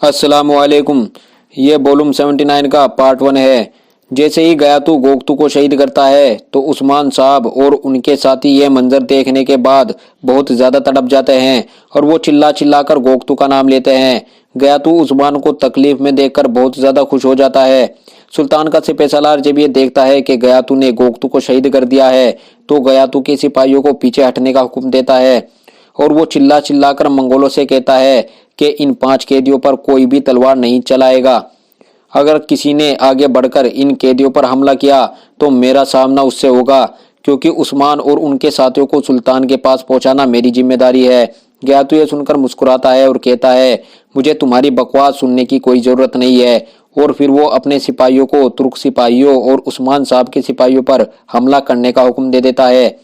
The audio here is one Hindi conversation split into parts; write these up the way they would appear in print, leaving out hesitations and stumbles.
अस्सलामुअलैकुम। ये वॉल्यूम 79 का पार्ट 1 है। जैसे ही गयातू गोगतू को शहीद करता है तो उस्मान साहब और उनके साथी ये मंजर देखने के बाद बहुत ज़्यादा तड़प जाते हैं और वो चिल्ला चिल्ला कर गोगतू का नाम लेते हैं। गयातू उस्मान को तकलीफ में देखकर बहुत ज़्यादा खुश हो जाता है। सुल्तान का सिपहसालार जब ये देखता है कि गयातू ने गोगतू को शहीद कर दिया है तो गयातू के सिपाहियों को पीछे हटने का हुक्म देता है और वो चिल्ला चिल्ला कर मंगोलों से कहता है कि इन 5 कैदियों पर कोई भी तलवार नहीं चलाएगा। अगर किसी ने आगे बढ़कर इन कैदियों पर हमला किया तो मेरा सामना उससे होगा, क्योंकि उस्मान और उनके साथियों को सुल्तान के पास पहुंचाना मेरी जिम्मेदारी है। गयातू ये सुनकर मुस्कुराता है और कहता है, मुझे तुम्हारी बकवास सुनने की कोई ज़रूरत नहीं है। और फिर वो अपने सिपाहियों को तुर्क सिपाहियों और उस्मान साहब के सिपाहियों पर हमला करने का हुक्म दे देता है।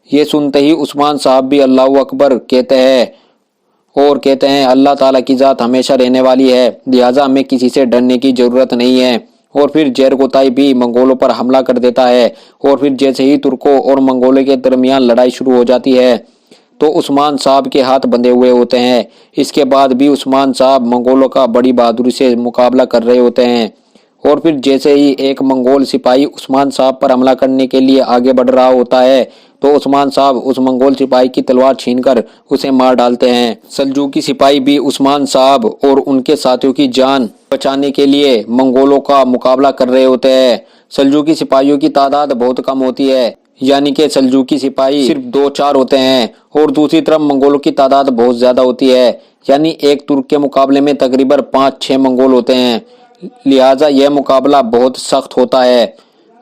ये सुनते ही उस्मान साहब भी अल्लाह अकबर कहते हैं और कहते हैं, अल्लाह ताला की ज़ात हमेशा रहने वाली है, लिहाजा हमें किसी से डरने की ज़रूरत नहीं है। और फिर जरगोताई भी मंगोलों पर हमला कर देता है और फिर जैसे ही तुर्कों और मंगोलों के दरमियान लड़ाई शुरू हो जाती है तो उस्मान साहब के हाथ बंधे हुए होते हैं। इसके बाद भी उस्मान साहब मंगोलों का बड़ी बहादुरी से मुकाबला कर रहे होते हैं। और फिर जैसे ही एक मंगोल सिपाही उस्मान साहब पर हमला करने के लिए आगे बढ़ रहा होता है तो उस्मान साहब उस मंगोल सिपाही की तलवार छीनकर उसे मार डालते हैं। सल्जूकी सिपाही भी उस्मान साहब और उनके साथियों की जान बचाने के लिए मंगोलों का मुकाबला कर रहे होते हैं। सल्जूकी सिपाहियों की तादाद बहुत कम होती है, यानी कि सल्जूकी सिपाही सिर्फ 2-4 होते हैं और दूसरी तरफ मंगोलों की तादाद बहुत ज्यादा होती है, यानी एक तुर्क के मुकाबले में तकरीबन 5-6 मंगोल होते हैं। लिहाजा यह मुकाबला बहुत सख्त होता है।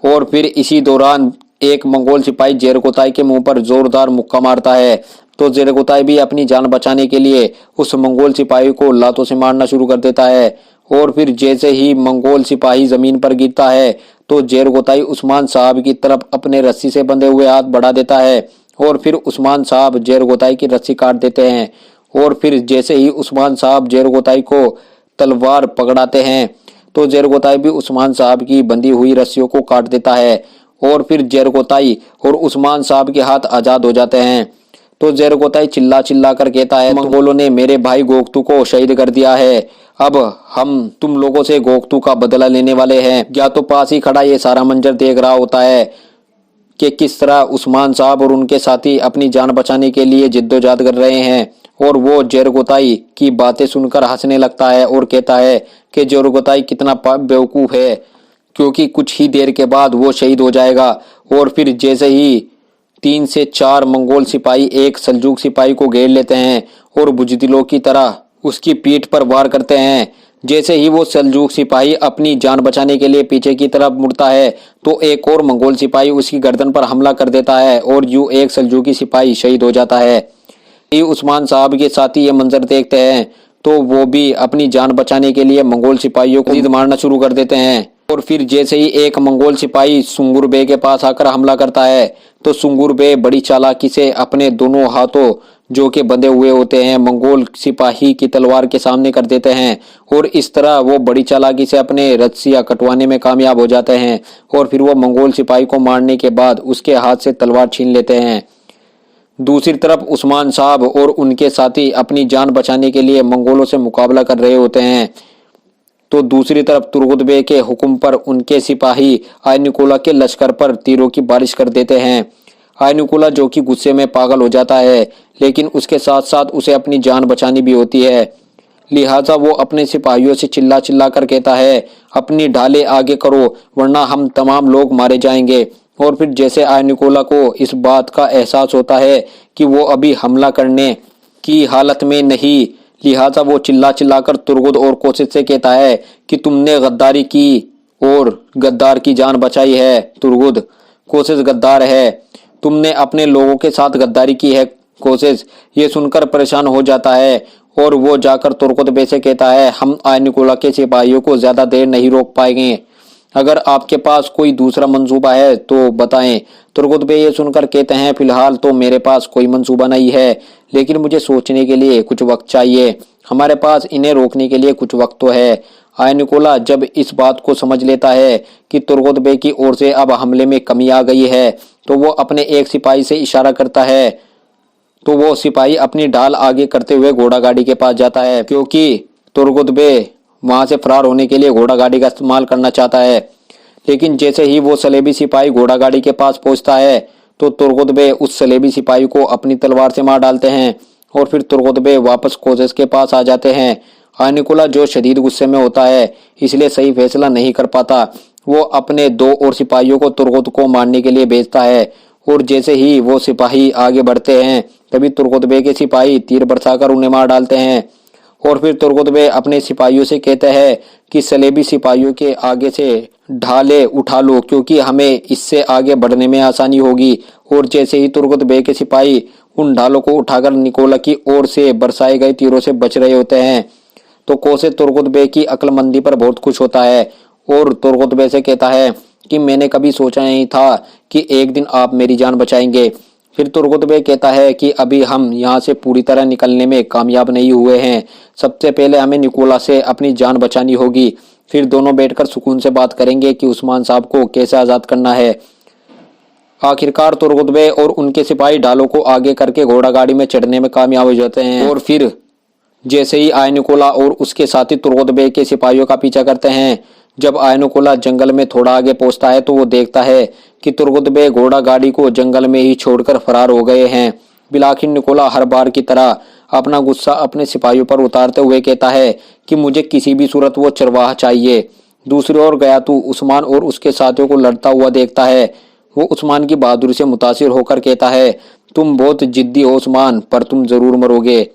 और फिर इसी दौरान एक मंगोल सिपाही जेरगोताई के मुंह पर जोरदार मुक्का मारता है तो जेरगोताई भी अपनी जान बचाने के लिए उस मंगोल सिपाही को लातों से मारना शुरू कर देता है। और फिर जैसे ही मंगोल सिपाही जमीन पर गिरता है तो जेरगोताई उस्मान साहब की तरफ अपने रस्सी से बंधे हुए हाथ बढ़ा देता है और फिर उस्मान साहब जेरगोताई की रस्सी काट देते हैं। और फिर जैसे ही उस्मान साहब जेरगोताई को तलवार पकड़ाते हैं तो जेरगोताई भी उस्मान साहब की बंधी हुई रस्सियों को काट देता है और फिर जेरगोताई और उस्मान साहब के हाथ आजाद हो जाते हैं। तो जेरगोताई चिल्ला चिल्ला कर कहता है, मंगोलों ने मेरे भाई गोगतू को शहीद कर दिया है, अब हम तुम लोगों से गोगतू का बदला लेने वाले हैं। या तो पास ही खड़ा ये सारा मंजर देख रहा होता है कि किस तरह उस्मान साहब और उनके साथी अपनी जान बचाने के लिए जिद्दोजहद कर रहे हैं। और वो जेरगोताई की बातें सुनकर हंसने लगता है और कहता है कि जेरगोताई कितना बेवकूफ़ है, क्योंकि कुछ ही देर के बाद वो शहीद हो जाएगा। और फिर जैसे ही 3 से 4 मंगोल सिपाही एक सल्जूक सिपाही को घेर लेते हैं और बुजदिलों की तरह उसकी पीठ पर वार करते हैं। जैसे ही वो सल्जूक सिपाही अपनी जान बचाने के लिए पीछे की तरफ मुड़ता है तो एक और मंगोल सिपाही उसकी गर्दन पर हमला कर देता है और यूं एक सल्जूकी सिपाही शहीद हो जाता है। उस्मान साहब के साथी ये मंजर देखते हैं तो वो भी अपनी जान बचाने के लिए मंगोल सिपाहियों को मारना शुरू कर देते हैं। और फिर जैसे ही एक मंगोल सिपाही सुंगुर बे के पास आकर हमला करता है तो सुंगुर बे बड़ी चालाकी से अपने दोनों हाथों जो के बंधे हुए होते हैं मंगोल सिपाही की तलवार के सामने कर देते हैं और इस तरह वो बड़ी चालाकी से अपने रस्सियां कटवाने में कामयाब हो जाते हैं। और फिर वो मंगोल सिपाही को मारने के बाद उसके हाथ से तलवार छीन लेते हैं। दूसरी तरफ उस्मान साहब और उनके साथी अपनी जान बचाने के लिए मंगोलों से मुकाबला कर रहे होते हैं। तो दूसरी तरफ तुर्गुत बे के हुक्म पर उनके सिपाही आयनिकुला के लश्कर पर तीरों की बारिश कर देते हैं। आयनिकुला जो कि गुस्से में पागल हो जाता है, लेकिन उसके साथ साथ उसे अपनी जान बचानी भी होती है। लिहाजा वो अपने सिपाहियों से चिल्ला चिल्ला कर कहता है, अपनी ढालें आगे करो वरना हम तमाम लोग मारे जाएंगे। और फिर जैसे आयनिकुला को इस बात का एहसास होता है कि वो अभी हमला करने की हालत में नहीं, लिहाजा वो चिल्ला चिल्लाकर तुर्गुद और कोशिश से कहता है कि तुमने गद्दारी की और गद्दार की जान बचाई है। तुर्गुद, कोशिश गद्दार है, तुमने अपने लोगों के साथ गद्दारी की है। कोशिश ये सुनकर परेशान हो जाता है और वो जाकर तुर्गुद बे से कहता है, हम आयनिकुला के सिपाहियों को ज्यादा देर नहीं रोक पाएंगे, अगर आपके पास कोई दूसरा मंसूबा है तो बताएं। तुर्गुत बे ये सुनकर कहते हैं, फिलहाल तो मेरे पास कोई मंसूबा नहीं है, लेकिन मुझे सोचने के लिए कुछ वक्त चाहिए। हमारे पास इन्हें रोकने के लिए कुछ वक्त तो है। आयनिकुला जब इस बात को समझ लेता है कि तुर्गुत बे की ओर से अब हमले में कमी आ गई है तो वो अपने एक सिपाही से इशारा करता है तो वो सिपाही अपनी ढाल आगे करते हुए घोड़ा गाड़ी के पास जाता है, क्योंकि तुर्गुत बे वहां से फरार होने के लिए घोड़ा गाड़ी का इस्तेमाल करना चाहता है, लेकिन जैसे ही वो सलेबी सिपाही घोड़ा गाड़ी के पास पहुंचता है तो तुर्गुत बे उस सलेबी सिपाही को अपनी तलवार से मार डालते हैं और फिर तुर्गुत बे वापस कोशिश के पास आ जाते हैं। आनिकुला जो शदीद गुस्से में होता है, इसलिए सही फैसला नहीं कर पाता। वो अपने 2 और सिपाहियों को तुर्गुत को मारने के लिए भेजता है और जैसे ही वो सिपाही आगे बढ़ते हैं तभी तुर्गुत बे के सिपाही तीर बरसाकर उन्हें मार डालते हैं। और फिर तुर्गुत बे अपने सिपाहियों से कहते हैं कि सलेबी सिपाहियों के आगे से ढाले उठा लो, क्योंकि हमें इससे आगे बढ़ने में आसानी होगी। और जैसे ही तुर्गुत बे के सिपाही उन ढालों को उठाकर निकोला की ओर से बरसाए गए तीरों से बच रहे होते हैं तो कोसे तुर्गुत बे की अक्लमंदी पर बहुत खुश होता है और तुर्गुत बे से कहता है कि मैंने कभी सोचा नहीं था कि एक दिन आप मेरी जान बचाएंगे। फिर तुर्गुत बे कहता है कि अभी हम यहाँ से पूरी तरह निकलने में कामयाब नहीं हुए हैं, सबसे पहले हमें निकोला से अपनी जान बचानी होगी, फिर दोनों बैठकर सुकून से बात करेंगे कि उस्मान साहब को कैसे आज़ाद करना है। आखिरकार तुर्गुत बे और उनके सिपाही ढालों को आगे करके घोड़ा गाड़ी में चढ़ने में कामयाब हो जाते हैं और फिर जैसे ही आयनुकुला और उसके साथी तुर्गुत बे के सिपाहियों का पीछा करते हैं। जब आयनुकुला जंगल में थोड़ा आगे पहुंचता है तो वो देखता है कि तुर्गुत बे घोड़ा गाड़ी को जंगल में ही छोड़कर फरार हो गए हैं। बिलाखिर निकोला हर बार की तरह अपना गुस्सा अपने सिपाहियों पर उतारते हुए कहता है कि मुझे किसी भी सूरत वो चरवाहा चाहिए। दूसरी ओर गयातू उस्मान और उसके साथियों को लड़ता हुआ देखता है। वो उस्मान की बहादुरी से मुतासिर होकर कहता है, तुम बहुत जिद्दी हो उस्मान, पर तुम जरूर मरोगे।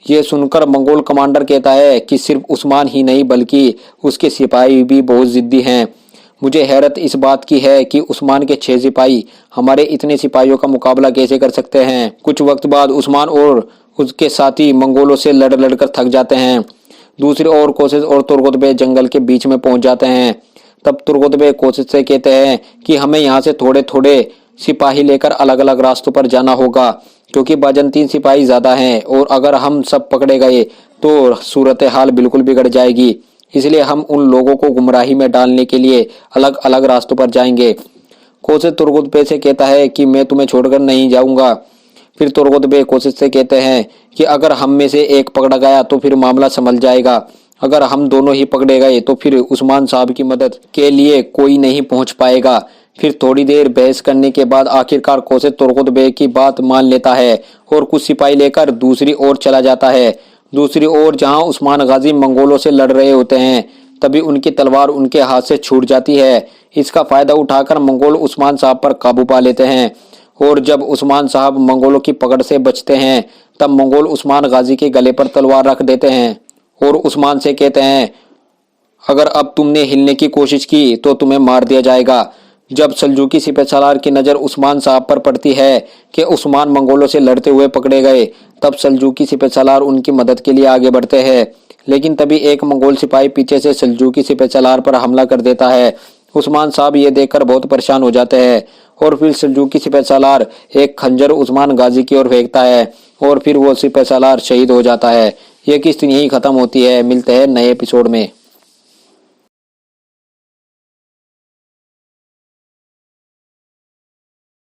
ये सुनकर मंगोल कमांडर कहता है कि सिर्फ उस्मान ही नहीं बल्कि उसके सिपाही भी बहुत जिद्दी हैं। मुझे हैरत इस बात की है कि उस्मान के 6 सिपाही हमारे इतने सिपाहियों का मुकाबला कैसे कर सकते हैं। कुछ वक्त बाद उस्मान और उसके साथी मंगोलों से लड़ लड़कर थक जाते हैं। दूसरी ओर कोशिश और तुर्गुत बे जंगल के बीच में पहुंच जाते हैं। तब तुर्गुत बे कोशिश से कहते हैं कि हमें यहाँ से थोड़े थोड़े सिपाही लेकर अलग अलग रास्तों पर जाना होगा, क्योंकि बाजंतीन सिपाही ज्यादा हैं और अगर हम सब पकड़े गए तो सूरत हाल बिल्कुल बिगड़ जाएगी। इसलिए हम उन लोगों को गुमराही में डालने के लिए अलग अलग रास्तों पर जाएंगे। कोशिश तुर्गुत बे से कहता है कि मैं तुम्हें छोड़कर नहीं जाऊंगा। फिर तुर्गुत बे कोशिश से कहते हैं कि अगर हम में से एक पकड़ा गया तो फिर मामला संभल जाएगा, अगर हम दोनों ही पकड़े गए तो फिर उस्मान साहब की मदद के लिए कोई नहीं पहुंच पाएगा। फिर थोड़ी देर बहस करने के बाद आखिरकार कोसे तुर्गुत बे की बात मान लेता है और कुछ सिपाही लेकर दूसरी ओर चला जाता है। दूसरी ओर जहां उस्मान गाजी मंगोलों से लड़ रहे होते हैं तभी उनकी तलवार उनके हाथ से छूट जाती है। इसका फायदा उठाकर मंगोल उस्मान साहब पर काबू पा लेते हैं और जब उस्मान साहब मंगोलों की पकड़ से बचते हैं तब मंगोल उस्मान गाजी के गले पर तलवार रख देते हैं और उस्मान से कहते हैं, अगर अब तुमने हिलने की कोशिश की तो तुम्हें मार दिया जाएगा। जब सल्जूकी सिपहसालार की नज़र उस्मान साहब पर पड़ती है कि उस्मान मंगोलों से लड़ते हुए पकड़े गए, तब सल्जूकी सिपहसालार उनकी मदद के लिए आगे बढ़ते हैं। लेकिन तभी एक मंगोल सिपाही पीछे से सल्जूकी सिपहसालार पर हमला कर देता है। उस्मान साहब ये देखकर बहुत परेशान हो जाते हैं और फिर सल्जूकी सिपहसालार एक खंजर उस्मान गाजी की ओर फेंकता है और फिर वो सिपहसालार शहीद हो जाता है। यह किस्त यहीं खत्म होती है। मिलते हैं नए एपिसोड में।